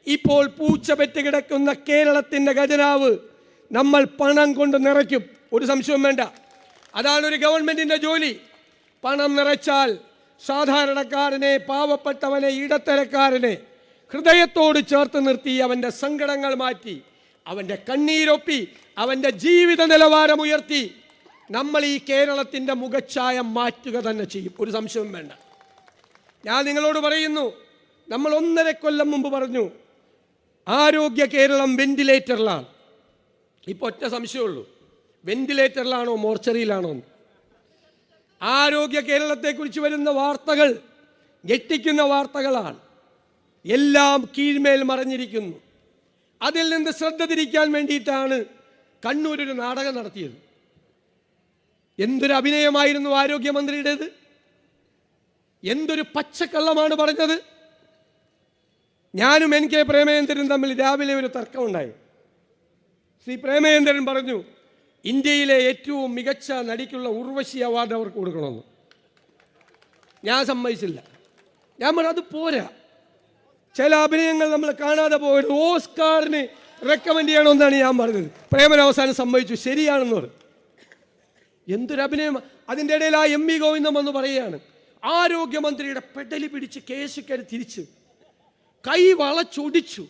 ഇപ്പോൾ പൂച്ച പെറ്റ് കിടക്കുന്ന കേരളത്തിൻ്റെ ഖജനാവ് നമ്മൾ പണം കൊണ്ട് നിറയ്ക്കും, ഒരു സംശയവും വേണ്ട. അതാണ് ഒരു ഗവൺമെൻറ്റിൻ്റെ ജോലി. പണം നിറച്ചാൽ സാധാരണക്കാരനെ, പാവപ്പെട്ടവനെ, ഇടത്തരക്കാരനെ ഹൃദയത്തോട് ചേർത്ത് നിർത്തി അവൻ്റെ സങ്കടങ്ങൾ മാറ്റി, അവൻ്റെ കണ്ണീരൊപ്പി, അവൻ്റെ ജീവിത നിലവാരം ഉയർത്തി നമ്മൾ ഈ കേരളത്തിൻ്റെ മുഖച്ഛായ മാറ്റുക തന്നെ ചെയ്യും, ഒരു സംശയവും വേണ്ട. ഞാൻ നിങ്ങളോട് പറയുന്നു, നമ്മൾ 1.5 കൊല്ലം മുമ്പ് പറഞ്ഞു ആരോഗ്യ കേരളം വെന്റിലേറ്ററിലാണ്. ഇപ്പോൾ ഒറ്റ സംശയമുള്ളൂ, വെന്റിലേറ്ററിലാണോ മോർച്ചറിയിലാണോ? ആരോഗ്യ കേരളത്തെക്കുറിച്ച് വരുന്ന വാർത്തകൾ ഞെട്ടിക്കുന്ന വാർത്തകളാണ്. എല്ലാം കീഴ്മേൽ മറഞ്ഞിരിക്കുന്നു. അതിൽ നിന്ന് ശ്രദ്ധ തിരിക്കാൻ വേണ്ടിയിട്ടാണ് കണ്ണൂരൊരു നാടകം നടത്തിയത്. എന്തൊരു അഭിനയമായിരുന്നു ആരോഗ്യമന്ത്രിയുടേത്! എന്തൊരു പച്ചക്കള്ളമാണ് പറഞ്ഞത്! ഞാനും NK പ്രേമചന്ദ്രനും തമ്മിൽ രാവിലെ ഒരു തർക്കമുണ്ടായി. ശ്രീ പ്രേമചന്ദ്രൻ പറഞ്ഞു, ഇന്ത്യയിലെ ഏറ്റവും മികച്ച നടിക്കുള്ള ഉർവശി അവാർഡ് അവർക്ക് കൊടുക്കണമെന്ന്. ഞാൻ സമ്മതിച്ചില്ല. ഞാൻ പറഞ്ഞു അത് പോരാ, ചില അഭിനയങ്ങൾ നമ്മൾ കാണാതെ പോയത് ഓസ്കാറിന് റെക്കമെൻഡ് ചെയ്യണമെന്നാണ് ഞാൻ പറഞ്ഞത്. പ്രേമൻ അവസാനം സമ്മതിച്ചു, ശരിയാണെന്ന് പറഞ്ഞു. എന്തൊരു അഭിനയം! അതിൻ്റെ ഇടയിൽ ആ MV ഗോവിന്ദൻ വന്ന് പറയുകയാണ്, ആരോഗ്യമന്ത്രിയുടെ പെടലി പിടിച്ച് കേശുക്കാര് തിരിച്ച് കൈ വളച്ചൊടിച്ചു.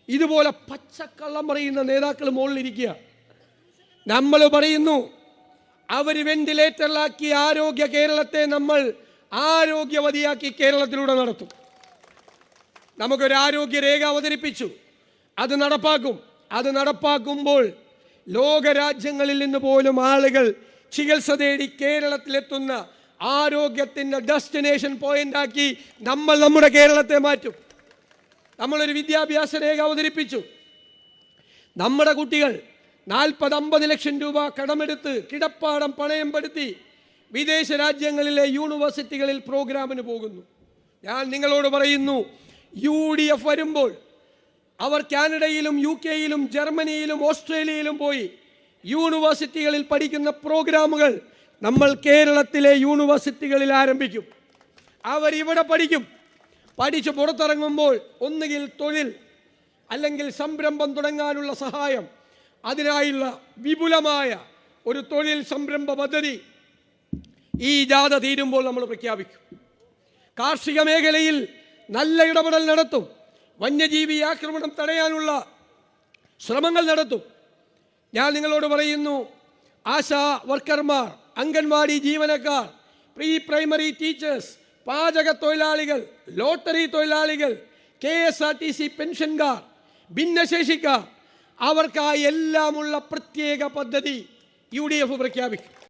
ഇതുപോലെ പച്ചക്കള്ളം പറയുന്ന നേതാക്കൾ മുകളിലിരിക്കുക. നമ്മൾ പറയുന്നു അവർ വെന്റിലേറ്ററിലാക്കി ആരോഗ്യ കേരളത്തെ നമ്മൾ ആരോഗ്യവതിയാക്കി കേരളത്തിലൂടെ നടത്തും. നമുക്കൊരു ആരോഗ്യരേഖ അവതരിപ്പിച്ചു, അത് നടപ്പാക്കും. അത് നടപ്പാക്കുമ്പോൾ ലോകരാജ്യങ്ങളിൽ നിന്ന് പോലും ആളുകൾ ചികിത്സ തേടി കേരളത്തിലെത്തുന്ന ആരോഗ്യത്തിൻ്റെ ഡെസ്റ്റിനേഷൻ പോയിന്റാക്കി നമ്മൾ നമ്മുടെ കേരളത്തെ മാറ്റും. നമ്മളൊരു വിദ്യാഭ്യാസ രേഖ അവതരിപ്പിച്ചു. നമ്മുടെ കുട്ടികൾ 40-50 ലക്ഷം രൂപ കടമെടുത്ത് കിടപ്പാടം പണയം പെടുത്തി വിദേശ രാജ്യങ്ങളിലെ യൂണിവേഴ്സിറ്റികളിൽ പ്രോഗ്രാമിന് പോകുന്നു. ഞാൻ നിങ്ങളോട് പറയുന്നു, UDF വരുമ്പോൾ അവർ കാനഡയിലും UK യിലും ജർമ്മനിയിലും ഓസ്ട്രേലിയയിലും പോയി യൂണിവേഴ്സിറ്റികളിൽ പഠിക്കുന്ന പ്രോഗ്രാമുകൾ നമ്മൾ കേരളത്തിലെ യൂണിവേഴ്സിറ്റികളിൽ ആരംഭിക്കും. അവരിവിടെ പഠിക്കും. പഠിച്ച് പുറത്തിറങ്ങുമ്പോൾ ഒന്നുകിൽ തൊഴിൽ അല്ലെങ്കിൽ സംരംഭം തുടങ്ങാനുള്ള സഹായം, അതിനായുള്ള വിപുലമായ ഒരു തൊഴിൽ സംരംഭ പദ്ധതി ഈ ജാഥ തീരുമ്പോൾ നമ്മൾ പ്രഖ്യാപിക്കും. കാർഷിക മേഖലയിൽ നല്ല ഇടപെടൽ നടത്തും. വന്യജീവി ആക്രമണം തടയാനുള്ള ശ്രമങ്ങൾ നടത്തും. ഞാൻ നിങ്ങളോട് പറയുന്നു, ആശാ വർക്കർമാർ, അംഗൻവാടി ജീവനക്കാർ, പ്രീ പ്രൈമറി ടീച്ചേഴ്സ്, പാചക തൊഴിലാളികൾ, ലോട്ടറി തൊഴിലാളികൾ, KSRTC പെൻഷൻകാർ, ഭിന്നശേഷിക്കാർ, അവർക്കായി എല്ലാമുള്ള പ്രത്യേക പദ്ധതി UDF പ്രഖ്യാപിക്കും.